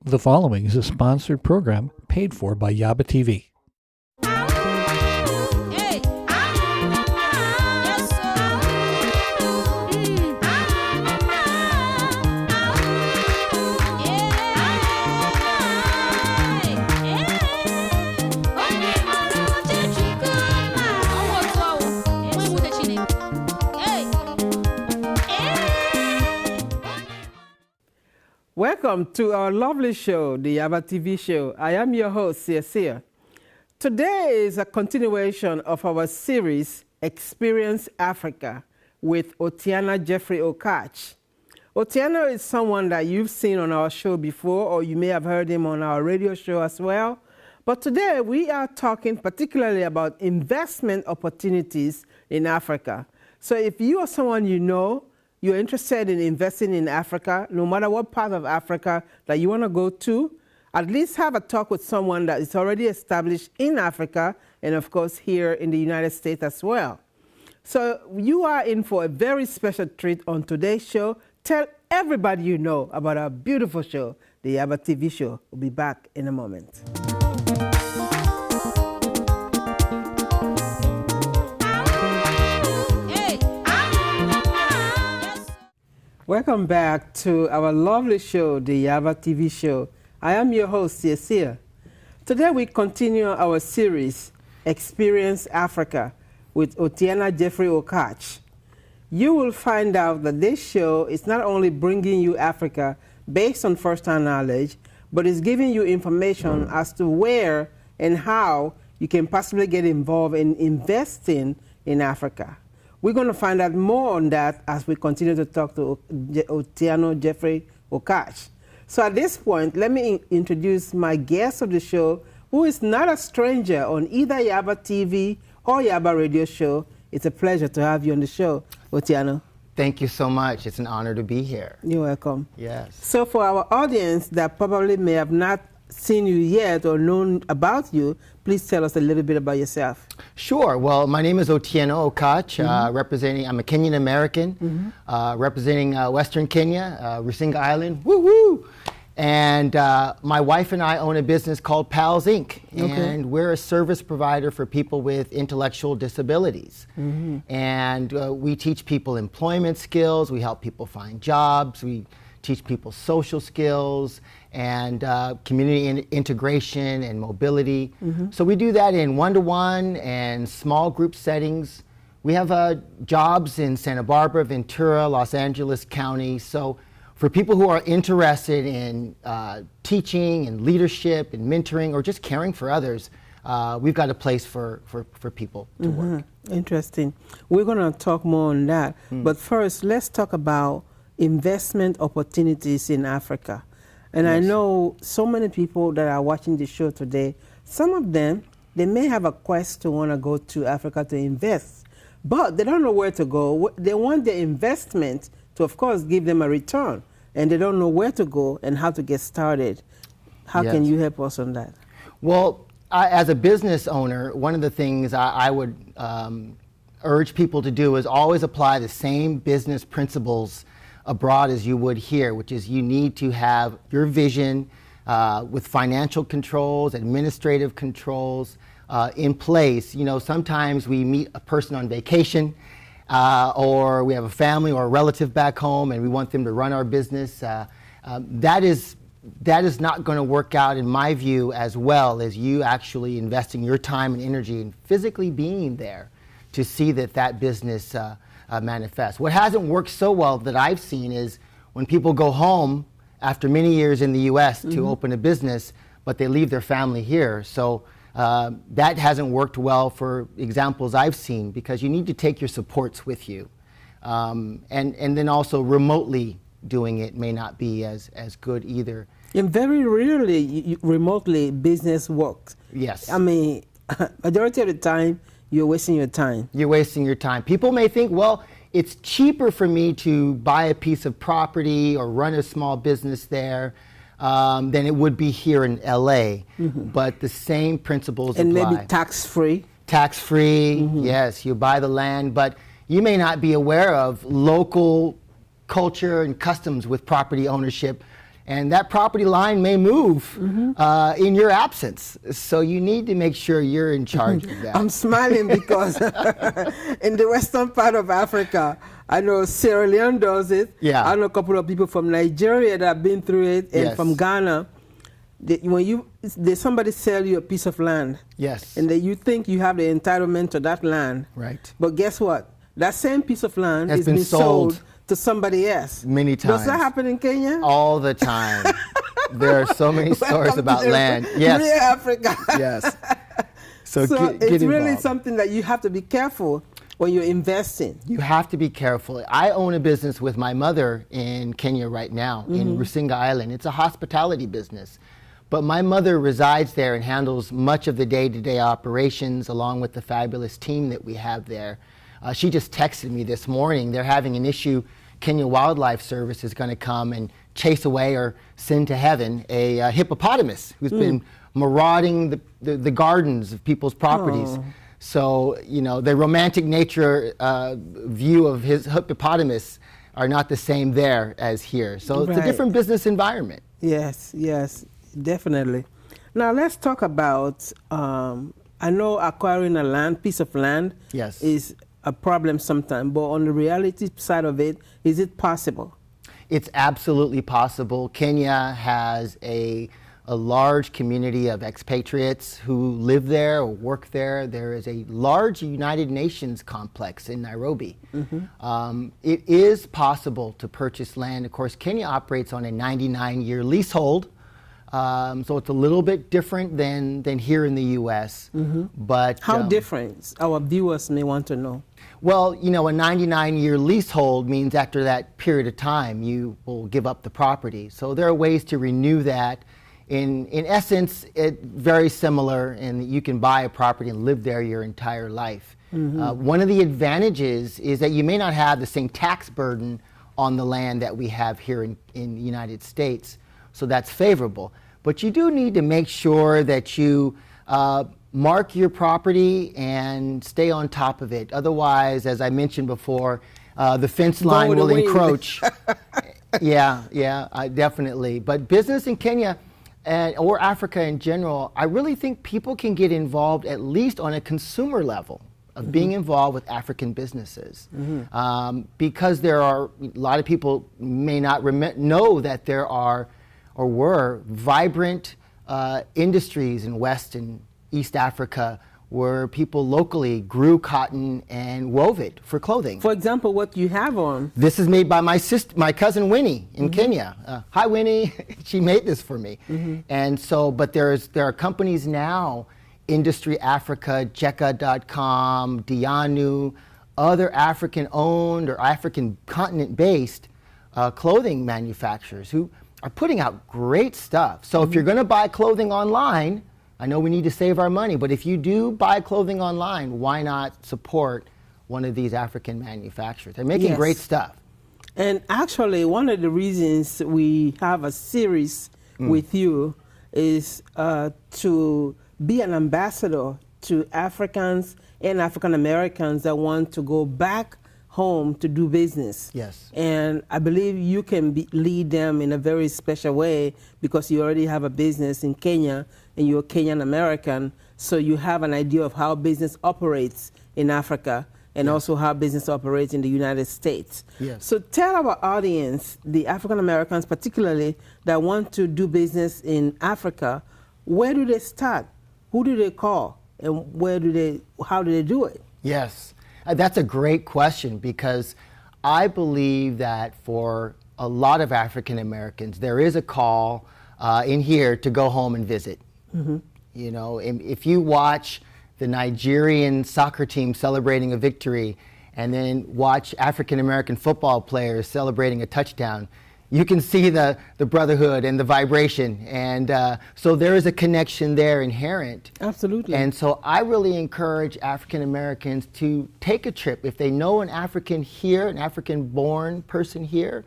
The following is a sponsored program paid for by Yaba TV. Welcome to our lovely show, the Yaba TV show. I am your host, Sia. Today is a continuation of our series, Experience Africa, with Otieno Jeffrey Okach. Otieno is someone that you've seen on our show before, or you may have heard him on our radio show as well. But today we are talking particularly about investment opportunities in Africa. So if you are someone you know, you're interested in investing in Africa, no matter what part of Africa that you want to go to, at least have a talk with someone that is already established in Africa and, of course, here in the United States as well. So you are in for a very special treat on today's show. Tell everybody you know about our beautiful show, the Yaba TV show. We'll be back in a moment. Welcome back to our lovely show, the Yaba TV show. I am your host, Sia. Today we continue our series, Experience Africa, with Otieno Jeffrey Okach. You will find out that this show is not only bringing you Africa based on first-hand knowledge, but is giving you information as to where and how you can possibly get involved in investing in Africa. We're going to find out more on that as we continue to talk to Otieno Jeffrey Okach. So at this point, let me introduce my guest of the show, who is not a stranger on either Yaba TV or Yaba radio show. It's a pleasure to have you on the show, Otieno. Thank you so much. It's an honor to be here. You're welcome. Yes. So for our audience that probably may have not seen you yet or known about you, please tell us a little bit about yourself. Sure. Well, my name is Otieno Okach, I'm a Kenyan American, representing Western Kenya, Rusinga Island, woo-woo! And my wife and I own a business called Pals Inc., and we're a service provider for people with intellectual disabilities. And we teach people employment skills, we help people find jobs, we teach people social skills and community integration and mobility. So we do that in one-to-one and small group settings. We have jobs in Santa Barbara, Ventura, Los Angeles County. So for people who are interested in teaching and leadership and mentoring or just caring for others, we've got a place for people to work. Interesting. We're going to talk more on that. But first, let's talk about investment opportunities in Africa. And I know so many people that are watching the show today, some of them, they may have a quest to want to go to Africa to invest, but they don't know where to go. They want the investment to, of course, give them a return, and they don't know where to go and how to get started. How can you help us on that? Well, as a business owner, one of the things I would urge people to do is always apply the same business principles abroad as you would here, which is you need to have your vision with financial controls, administrative controls in place. You know, sometimes we meet a person on vacation or we have a family or a relative back home and we want them to run our business. That is not going to work out, in my view, as well as you actually investing your time and energy and physically being there to see that business manifest. What hasn't worked so well that I've seen is when people go home after many years in the U.S. to open a business, but they leave their family here. So that hasn't worked well for examples I've seen, because you need to take your supports with you. And then also remotely doing it may not be as good either. And very rarely remotely business works. Yes. I mean, majority of the time, you're wasting your time. You're wasting your time. People may think, well, it's cheaper for me to buy a piece of property or run a small business there than it would be here in LA. But the same principles apply. And maybe tax-free. Tax-free, yes, you buy the land, but you may not be aware of local culture and customs with property ownership. And that property line may move in your absence. So you need to make sure you're in charge of that. I'm smiling because in the western part of Africa, I know Sierra Leone does it. Yeah. I know a couple of people from Nigeria that have been through it, and Yes. from Ghana. Somebody sell you a piece of land, Yes. and you think you have the entitlement to that land. Right. But guess what? That same piece of land Has is been being sold sold to somebody else. Many Does that times. happen in Kenya? All the time. There are so many stories Welcome about to land. Real Yes. Africa. Yes. So, get it's really involved. something that you have to be careful when you're investing. You have to be careful. I own a business with my mother in Kenya right now, in Rusinga Island. It's a hospitality business. But my mother resides there and handles much of the day-to-day operations along with the fabulous team that we have there. She just texted me this morning. They're having an issue. Kenya Wildlife Service is going to come and chase away or send to heaven a hippopotamus who's been marauding the gardens of people's properties. Oh. So, the romantic nature view of his hippopotamus are not the same there as here. So it's a Right. different business environment. Yes, definitely. Now let's talk about, I know acquiring a piece of land Yes. is a problem sometimes, but on the reality side of it, is it possible? It's absolutely possible. Kenya has a large community of expatriates who live there or work there. There is a large United Nations complex in Nairobi. It is possible to purchase land. Of course, Kenya operates on a 99-year leasehold, so it's a little bit different than here in the U.S. But How different? Our viewers may want to know. Well, a 99-year leasehold means after that period of time, you will give up the property. So there are ways to renew that. In essence, it's very similar in that you can buy a property and live there your entire life. One of the advantages is that you may not have the same tax burden on the land that we have here in the United States. So that's favorable. But you do need to make sure that you mark your property and stay on top of it. Otherwise, as I mentioned before, the fence line with will the wind. encroach. Definitely. But business in Kenya or Africa in general, I really think people can get involved at least on a consumer level of being involved with African businesses. Because there are, a lot of people may not know that there are or were vibrant industries in West and East Africa where people locally grew cotton and wove it for clothing. For example, what you have on. This is made by my cousin Winnie in Kenya. Hi Winnie, she made this for me. And so, but there are companies now, Industry Africa, Jeka.com, Dianu, other African-owned or African continent-based clothing manufacturers who are putting out great stuff. So if you're going to buy clothing online, I know we need to save our money, but if you do buy clothing online, why not support one of these African manufacturers? They're making great stuff. And actually, one of the reasons we have a series with you is to be an ambassador to Africans and African Americans that want to go back home to do business. Yes. And I believe you can lead them in a very special way because you already have a business in Kenya and you're Kenyan American, so you have an idea of how business operates in Africa and also how business operates in the United States. Yes. So tell our audience, the African Americans particularly, that want to do business in Africa, where do they start? Who do they call? And how do they do it? Yes, that's a great question because I believe that for a lot of African Americans, there is a call in here to go home and visit. You know, if you watch the Nigerian soccer team celebrating a victory and then watch African American football players celebrating a touchdown, you can see the brotherhood and the vibration. And so there is a connection there inherent. Absolutely. And so I really encourage African Americans to take a trip. If they know an African here, an African born person here,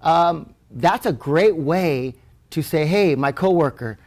that's a great way to say, hey, my coworker,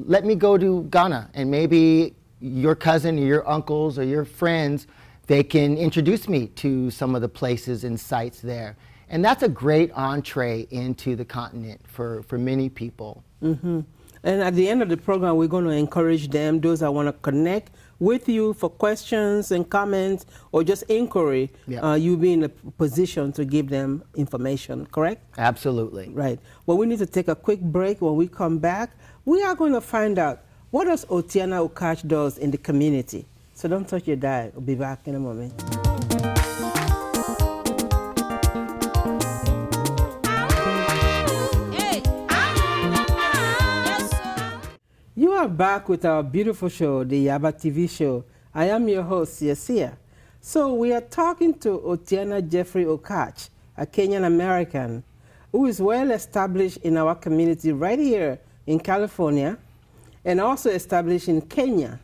let me go to Ghana, and maybe your cousin or your uncles or your friends, they can introduce me to some of the places and sites there. And that's a great entree into the continent for many people. Mm-hmm. And at the end of the program, we're going to encourage them, those that want to connect with you for questions and comments or just inquiry, you'll be in a position to give them information, correct? Absolutely. Right. Well, we need to take a quick break. When we come back, we are going to find out what does Otiana Okach does in the community. So don't touch your dial. We'll be back in a moment. You are back with our beautiful show, the Yaba TV show. I am your host, Yesia. So we are talking to Otiana Jeffrey Okach, a Kenyan American, who is well established in our community right here in California and also established in Kenya.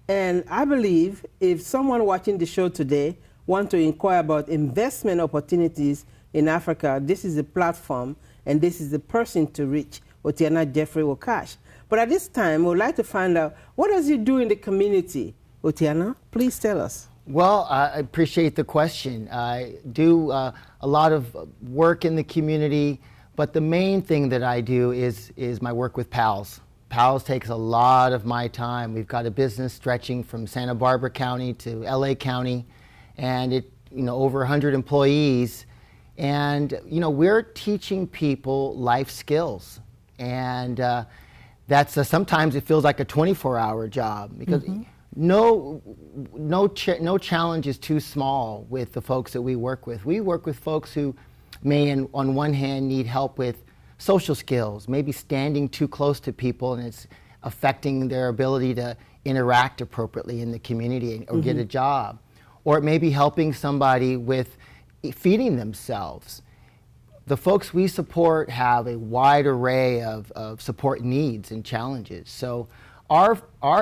And I believe if someone watching the show today wants to inquire about investment opportunities in Africa, this is the platform and this is the person to reach, Otiana Jeffrey Okach. But at this time, we'd like to find out, what does he do in the community? Otiana, please tell us. Well, I appreciate the question. I do a lot of work in the community, but the main thing that I do is my work with PALS. PALS takes a lot of my time. We've got a business stretching from Santa Barbara County to LA County, and over 100 employees. And we're teaching people life skills, and that's sometimes it feels like a 24-hour job because no challenge is too small with the folks that we work with. We work with folks who may, on one hand, need help with social skills, maybe standing too close to people and it's affecting their ability to interact appropriately in the community or get a job. Or it may be helping somebody with feeding themselves. The folks we support have a wide array of support needs and challenges. So our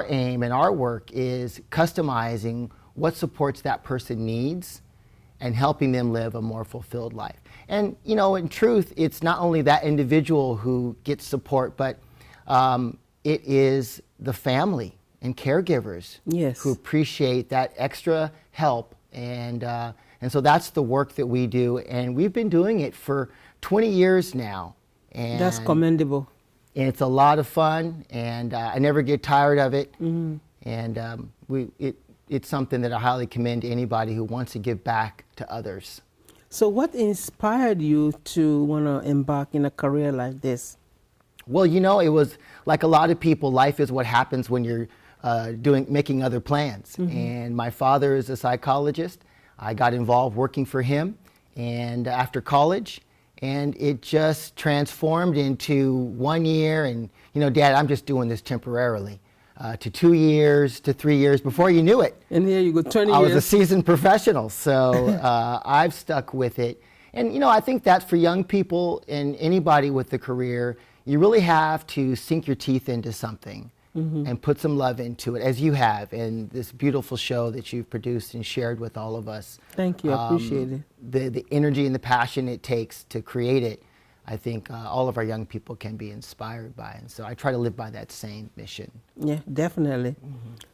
aim and our work is customizing what supports that person needs and helping them live a more fulfilled life. And in truth, it's not only that individual who gets support, but it is the family and caregivers who appreciate that extra help. And so that's the work that we do, and we've been doing it for 20 years now. And that's commendable. And it's a lot of fun, and I never get tired of it. And it's something that I highly commend to anybody who wants to give back to others. So what inspired you to want to embark in a career like this? Well, it was like a lot of people, life is what happens when you're making other plans. And my father is a psychologist. I got involved working for him and after college, and it just transformed into 1 year and, Dad, I'm just doing this temporarily, to 2 years, to 3 years. Before you knew it, and here you go, 20 years. I was a seasoned professional, so I've stuck with it. And, I think that for young people and anybody with a career, you really have to sink your teeth into something. And put some love into it, as you have in this beautiful show that you've produced and shared with all of us. Thank you, I appreciate it. The energy and the passion it takes to create it, I think all of our young people can be inspired by. And so I try to live by that same mission. Yeah, definitely.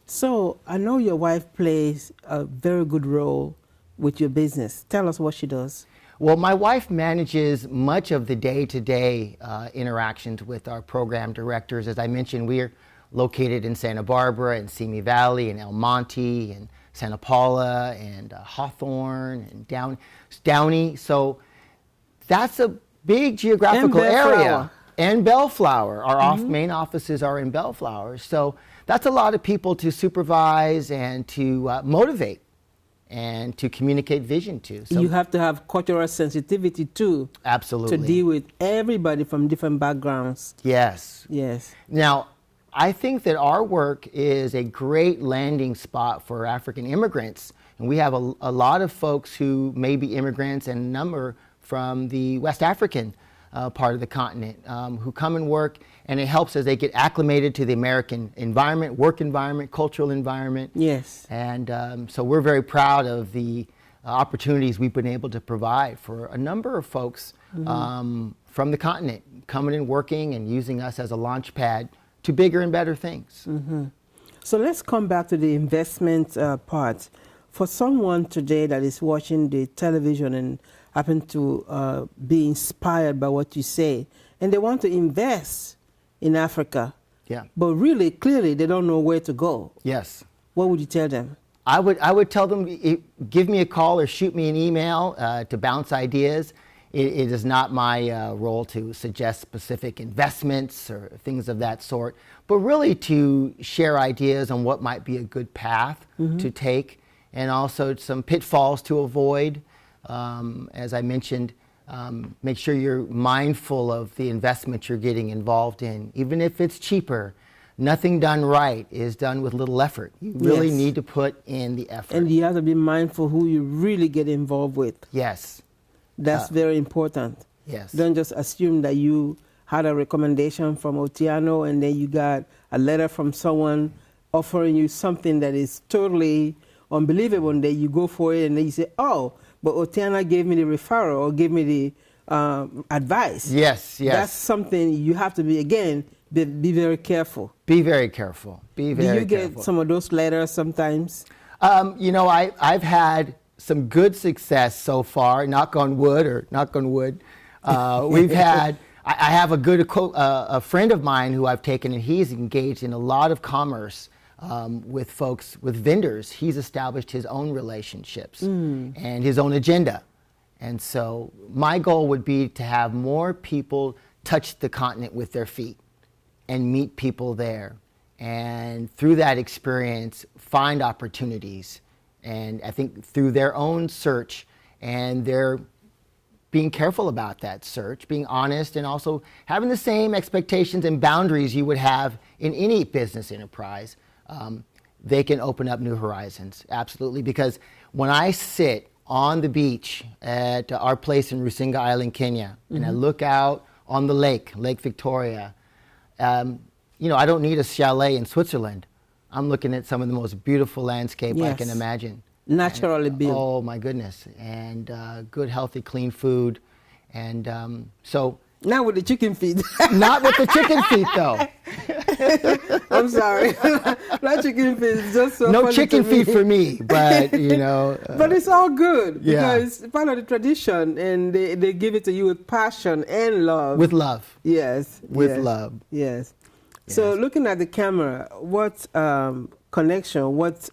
So I know your wife plays a very good role with your business. Tell us what she does. Well, my wife manages much of the day-to-day interactions with our program directors. As I mentioned, we're located in Santa Barbara and Simi Valley and El Monte and Santa Paula and Hawthorne and Downey. So that's a big geographical area. And Bellflower. Our main offices are in Bellflower. So that's a lot of people to supervise and to motivate and to communicate vision to. So you have to have cultural sensitivity too. Absolutely. To deal with everybody from different backgrounds. Yes. Yes. Now, I think that our work is a great landing spot for African immigrants. And we have a lot of folks who may be immigrants and a number from the West African part of the continent who come and work, and it helps as they get acclimated to the American environment, work environment, cultural environment. Yes. And so we're very proud of the opportunities we've been able to provide for a number of folks from the continent coming and working and using us as a launch pad to bigger and better things. So let's come back to the investment part. For someone today that is watching the television and happen to be inspired by what you say, and they want to invest in Africa. Yeah. But really, clearly, they don't know where to go. Yes. What would you tell them? I would tell them, give me a call or shoot me an email to bounce ideas. It is not my role to suggest specific investments or things of that sort, but really to share ideas on what might be a good path to take, and also some pitfalls to avoid. As I mentioned, make sure you're mindful of the investment you're getting involved in, even if it's cheaper. Nothing done right is done with little effort. You really need to put in the effort. And you have to be mindful who you really get involved with. Yes. That's very important. Yes. Don't just assume that you had a recommendation from Otieno and then you got a letter from someone offering you something that is totally unbelievable, and then you go for it and then you say, oh, but Otieno gave me the referral or gave me the advice. Yes, yes. That's something you have to be, again, be very careful. Be very careful. Be very careful. Do you get some of those letters sometimes? You know, I've had some good success so far, knock on wood or knock on wood. We've had, I have a friend of mine who I've taken, and he's engaged in a lot of commerce with folks, with vendors. He's established his own relationships and his own agenda. And so my goal would be to have more people touch the continent with their feet and meet people there. And through that experience, find opportunities. And I think through their own search, and their being careful about that search, being honest, and also having the same expectations and boundaries you would have in any business enterprise, they can open up new horizons, absolutely. Because when I sit on the beach at our place in Rusinga Island, Kenya, and I look out on the lake, Lake Victoria, you know, I don't need a chalet in Switzerland. I'm looking at some of the most beautiful landscape I can imagine. Naturally built. Oh my goodness. And good, healthy, clean food. And so. Not with the chicken feet. Not with the chicken feet, though. I'm sorry. Not chicken feet. It's just so no funny chicken to me. feet for me, but you know. But it's all good because yeah. it's part of the tradition, and they give it to you with passion and love. With love. Yes. With love. Yes. So looking at the camera, what connection, what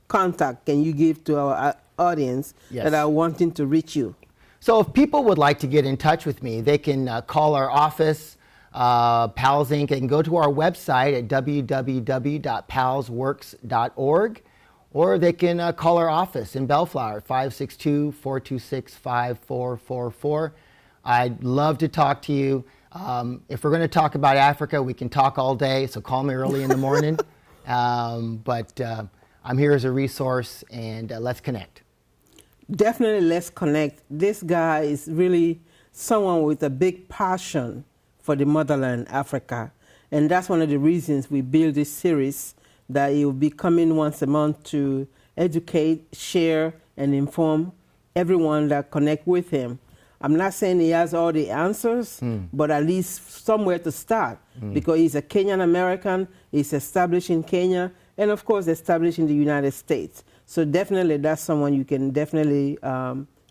contact can you give to our audience that are wanting to reach you? So if people would like to get in touch with me, they can call our office, Pals Inc. They can go to our website at www.palsworks.org, or they can call our office in Bellflower, 562-426-5444. I'd love to talk to you. If we're going to talk about Africa, we can talk all day, so call me early in the morning. But I'm here as a resource, and let's connect. Definitely, let's connect. This guy is really someone with a big passion for the motherland, Africa. And that's one of the reasons we build this series, that he will be coming once a month to educate, share, and inform everyone that connect with him. I'm not saying he has all the answers, but at least somewhere to start, because he's a Kenyan American, he's established in Kenya, and of course established in the United States. So definitely that's someone you can definitely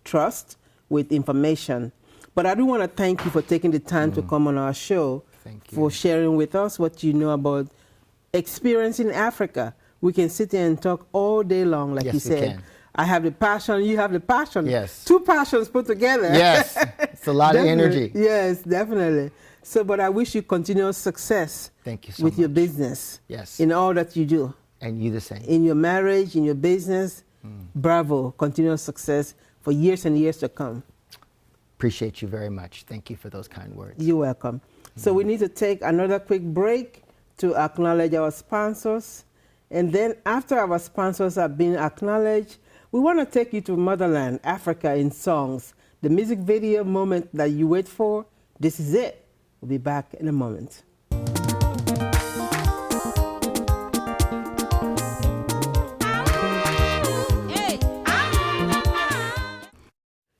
trust with information. But I do want to thank you for taking the time to come on our show, for sharing with us what you know about experience in Africa. We can sit here and talk all day long, like you said. Can. I have the passion, you have the passion. Yes. Two passions put together. Yes, it's a lot of energy. Yes, definitely. So, but I wish you continuous success. Thank you so with much. your business. Yes. In all that you do. And you the same. In your marriage, in your business, bravo, continuous success for years and years to come. Appreciate you very much. Thank you for those kind words. You're welcome. So we need to take another quick break to acknowledge our sponsors. And then after our sponsors have been acknowledged, we want to take you to motherland, Africa in songs. The music video moment that you wait for, this is it. We'll be back in a moment.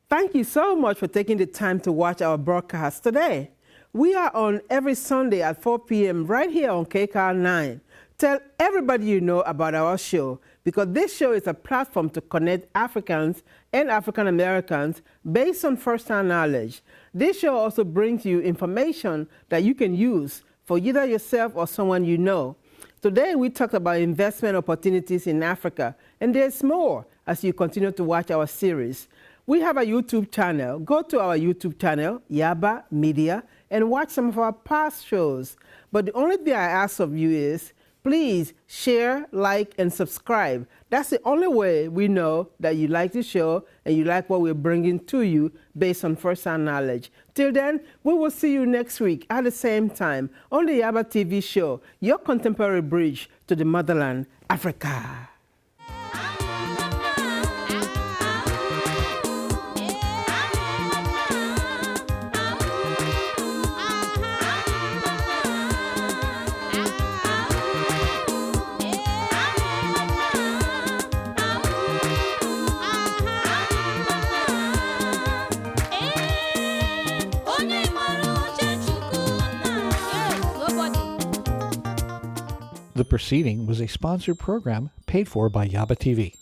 Thank you so much for taking the time to watch our broadcast today. We are on every Sunday at 4 p.m. right here on KCAR 9. Tell everybody you know about our show, because this show is a platform to connect Africans and African Americans based on first-hand knowledge. This show also brings you information that you can use for either yourself or someone you know. Today we talked about investment opportunities in Africa, and there's more as you continue to watch our series. We have a YouTube channel. Go to our YouTube channel, Yaba Media, and watch some of our past shows. But the only thing I ask of you is, please share, like, and subscribe. That's the only way we know that you like the show and you like what we're bringing to you based on first-hand knowledge. Till then, we will see you next week at the same time on the Yaba TV show, your contemporary bridge to the motherland, Africa. The proceeding was a sponsored program paid for by Yaba TV.